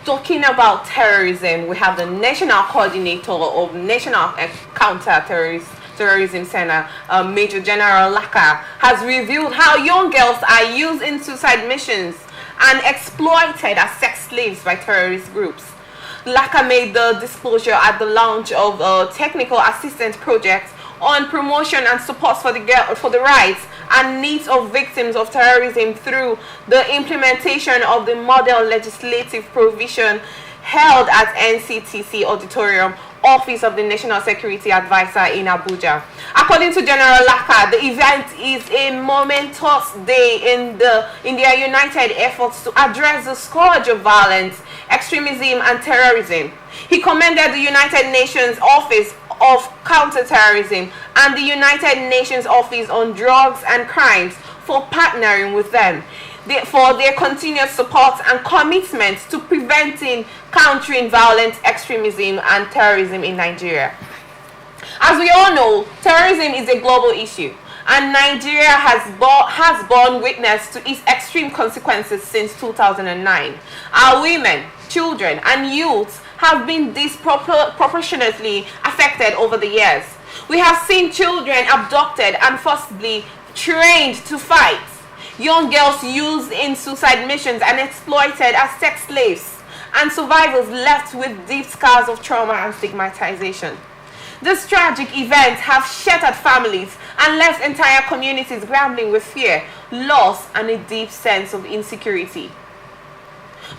talking about terrorism, we have the National Coordinator of National Terrorism Center, Major General Laka, has revealed how young girls are used in suicide missions and exploited as sex slaves by terrorist groups. Laka made the disclosure at the launch of a technical assistance project on promotion and support for the rights and needs of victims of terrorism through the implementation of the model legislative provision held at NCTC Auditorium, Office of the National Security Advisor in Abuja. According to General Laka, the event is a momentous day in their united efforts to address the scourge of violence, extremism, and terrorism. He commended the United Nations Office of Counterterrorism and the United Nations Office on Drugs and Crimes for partnering with them for their continuous support and commitment to preventing, countering violent extremism and terrorism in Nigeria. As we all know, terrorism is a global issue, and Nigeria has borne witness to its extreme consequences since 2009. Our women, children, and youths have been disproportionately affected over the years. We have seen children abducted and forcibly trained to fight, young girls used in suicide missions and exploited as sex slaves, and survivors left with deep scars of trauma and stigmatization. These tragic events have shattered families and left entire communities grappling with fear, loss, and a deep sense of insecurity.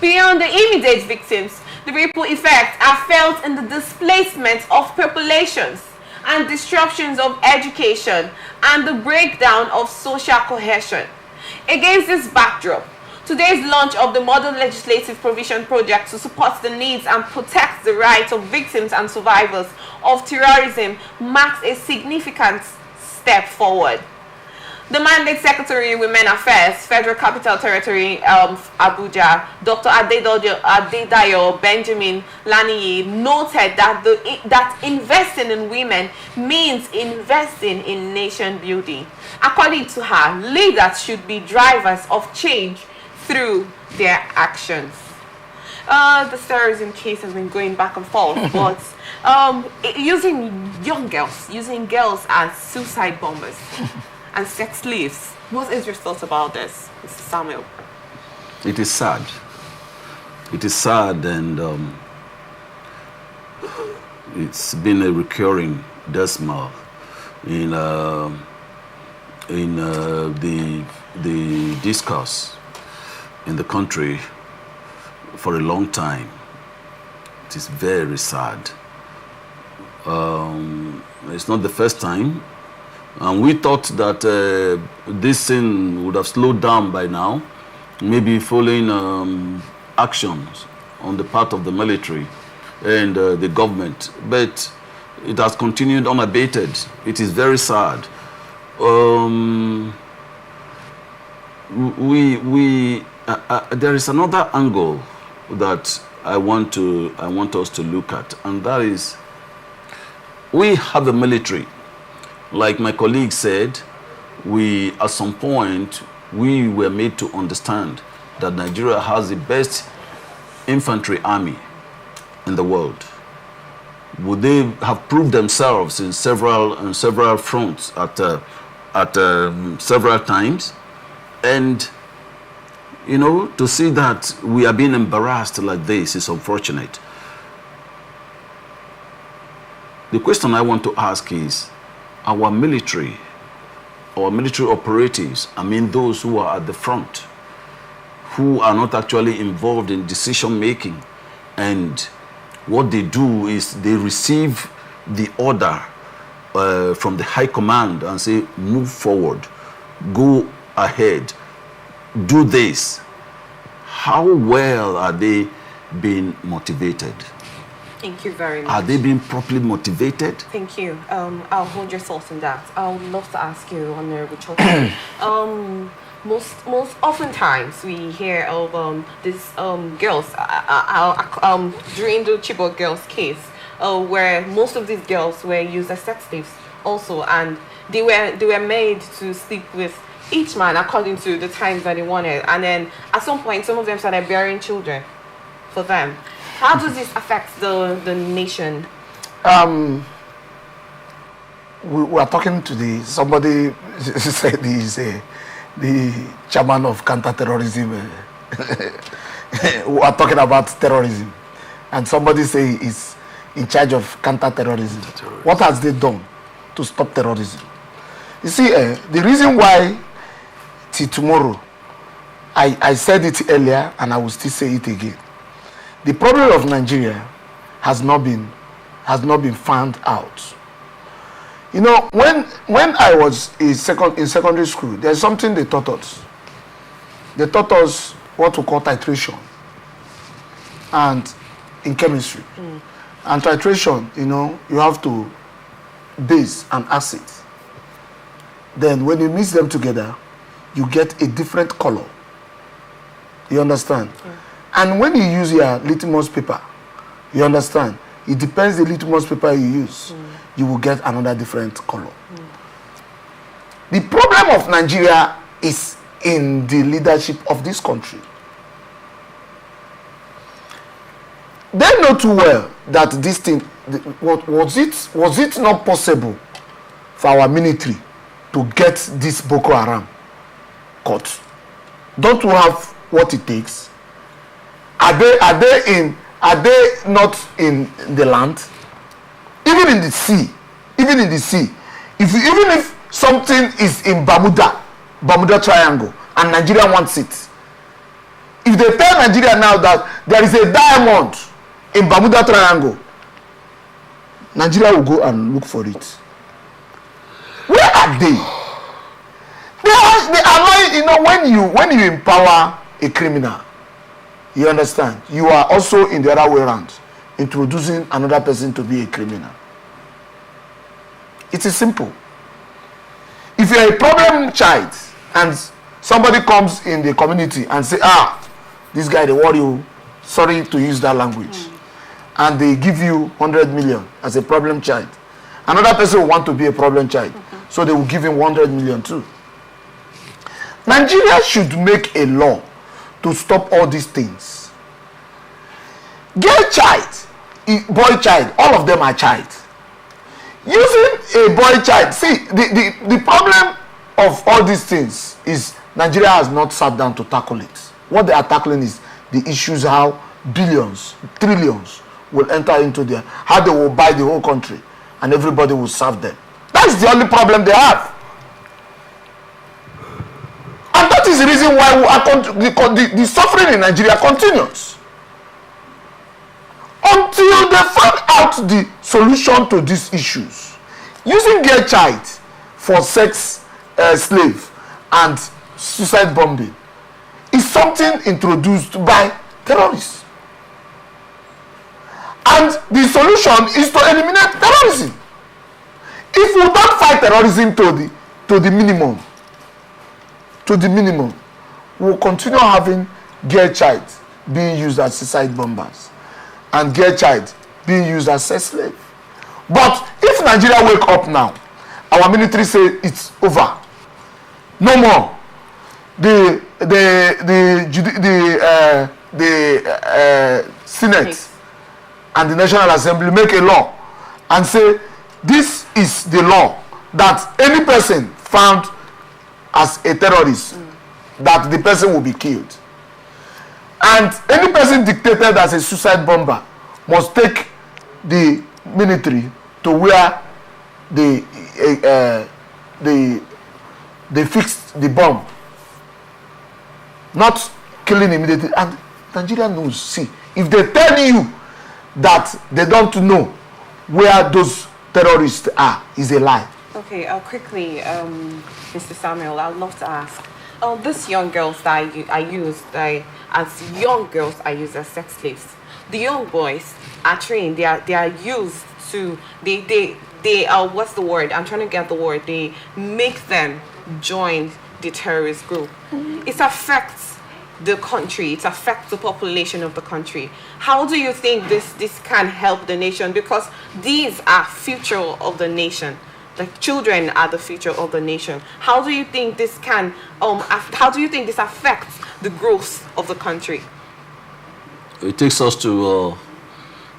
Beyond the immediate victims, the ripple effects are felt in the displacement of populations and disruptions of education and the breakdown of social cohesion. Against this backdrop, today's launch of the Model Legislative Provision Project to support the needs and protect the rights of victims and survivors of terrorism marks a significant step forward. The Mandate Secretary Women Affairs, Federal Capital Territory of Abuja, Dr. Adedayo Benjamin Laniyi, noted that investing in women means investing in nation building. According to her, leaders should be drivers of change through their actions. The terrorism case has been going back and forth, but using girls as suicide bombers and sex slaves. What is your thoughts about this, Mr. Samuel? It is sad. It is sad, and it's been a recurring decimal in the discourse in the country for a long time. It is very sad. It's not the first time. And we thought that this thing would have slowed down by now, maybe following actions on the part of the military and the government. But it has continued unabated. It is very sad. There is another angle that I want us to look at, and that is, we have a military. Like my colleague said, at some point, we were made to understand that Nigeria has the best infantry army in the world. Would they have proved themselves in several fronts at several times? And, you know, to see that we are being embarrassed like this is unfortunate. The question I want to ask is, our military operatives, I mean those who are at the front, who are not actually involved in decision making, and what they do is they receive the order from the high command and say, move forward, go ahead, do this. How well are they being motivated? Thank you very much. Are they being properly motivated? Thank you. I'll hold your thoughts on that. I would love to ask you, Honorable Choki. Most oftentimes we hear of these girls during the Chibok girls case, where most of these girls were used as sex slaves also, and they were made to sleep with each man according to the times that they wanted, and then at some point some of them started bearing children for them. How does this affect the nation? We were talking to somebody said he's the chairman of counter-terrorism. We are talking about terrorism. And somebody say he's in charge of counter-terrorism. What has they done to stop terrorism? You see, the reason why till tomorrow, I said it earlier and I will still say it again. The problem of Nigeria has not been found out. You know, when I was in secondary school, there's something they taught us. They taught us what we call titration, and in chemistry. And titration, you know, you have to base and acid. Then when you mix them together, you get a different color. You understand? And when you use your litmus paper, you understand? It depends the litmus paper you use. You will get another different color. The problem of Nigeria is in the leadership of this country. They know too well that this thing, was it not possible for our military to get this Boko Haram caught? Don't we have what it takes? Are they not in the land? Even in the sea, even if something is in Bermuda Triangle, and Nigeria wants it, if they tell Nigeria now that there is a diamond in Bermuda Triangle, Nigeria will go and look for it. Where are they? They are, you know, when you empower a criminal, you understand, you are also in the other way around, introducing another person to be a criminal. It is simple. If you are a problem child and somebody comes in the community and say, this guy, they worry you, sorry to use that language, and they give you 100 million as a problem child, another person will want to be a problem child, so they will give him 100 million too. Nigeria should make a law to stop all these things. Girl child, boy child, all of them are child. Using a boy child, see, the problem of all these things is Nigeria has not sat down to tackle it. What they are tackling is the issues how billions, trillions will enter into there, how they will buy the whole country and everybody will serve them. That's the only problem they have. And that is the reason why the suffering in Nigeria continues. Until they find out the solution to these issues. Using girl child for sex slave and suicide bombing is something introduced by terrorists. And the solution is to eliminate terrorism. If we don't fight terrorism to the minimum, we'll continue having girl child being used as suicide bombers and girl child being used as sex slave. But if Nigeria wake up now, our military say it's over, no more. The Senate and the National Assembly make a law and say this is the law that any person found as a terrorist, that the person will be killed. And any person dictated as a suicide bomber must take the military to where they fixed the bomb, not killing immediately. And Nigeria knows. See, if they tell you that they don't know where those terrorists are, is a lie. Okay, quickly, Mr. Samuel, I'd love to ask. These young girls that I used as sex slaves. The young boys are trained. They are used to. They are, what's the word? I'm trying to get the word. They make them join the terrorist group. It affects the country. It affects the population of the country. How do you think this can help the nation? Because these are future of the nation. Like, children are the future of the nation. How do you think this can? How do you think this affects the growth of the country? it takes us to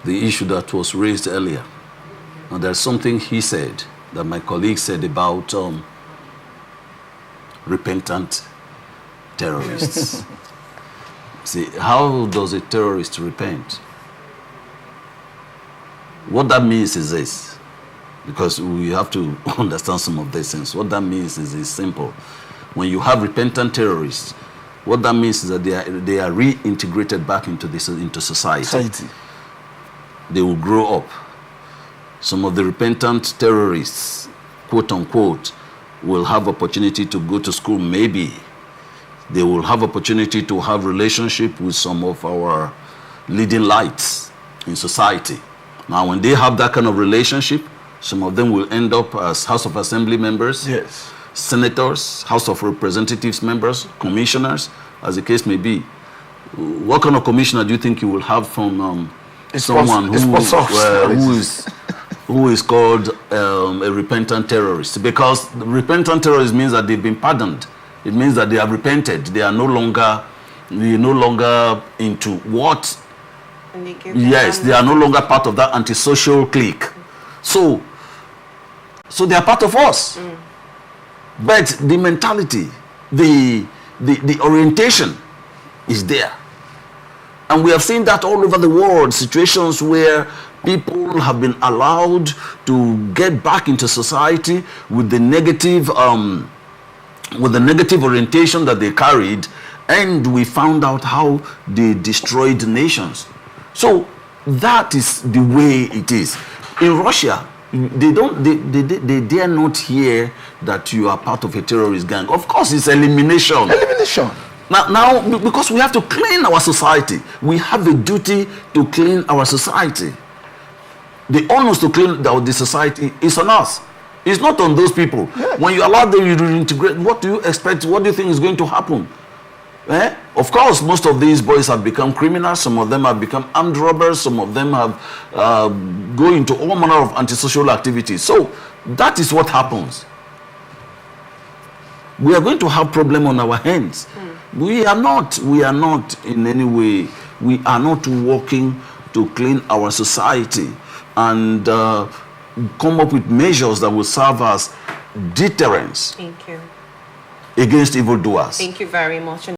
the issue that was raised earlier. Now, there's something he said that my colleague said about repentant terrorists. See, how does a terrorist repent? What that means is this, because we have to understand some of these things. What that means is simple. When you have repentant terrorists, what that means is that they are reintegrated back into society. They will grow up. Some of the repentant terrorists, quote unquote, will have opportunity to go to school, maybe. They will have opportunity to have relationship with some of our leading lights in society. Now, when they have that kind of relationship, some of them will end up as House of Assembly members, yes, senators, House of Representatives members, commissioners, as the case may be. What kind of commissioner do you think you will have from someone who is called a repentant terrorist? Because repentant terrorist means that they've been pardoned. It means that they have repented. They are no longer into what? Yes, they are no longer part of that antisocial clique. So they are part of us. But the mentality, the orientation is there. And we have seen that all over the world, situations where people have been allowed to get back into society with the negative orientation that they carried, and we found out how they destroyed nations. So that is the way it is. In Russia, they dare not hear that you are part of a terrorist gang. Of course, it's elimination. Elimination. Now, because we have to clean our society, we have a duty to clean our society. The onus to clean the society is on us. It's not on those people. Yeah. When you allow them to reintegrate, what do you expect? What do you think is going to happen? Of course, most of these boys have become criminals. Some of them have become armed robbers. Some of them have go into all manner of antisocial activities. So that is what happens. We are going to have problem on our hands. We are not in any way, we are not working to clean our society and come up with measures that will serve as deterrence. Thank you. Against evildoers. Thank you very much.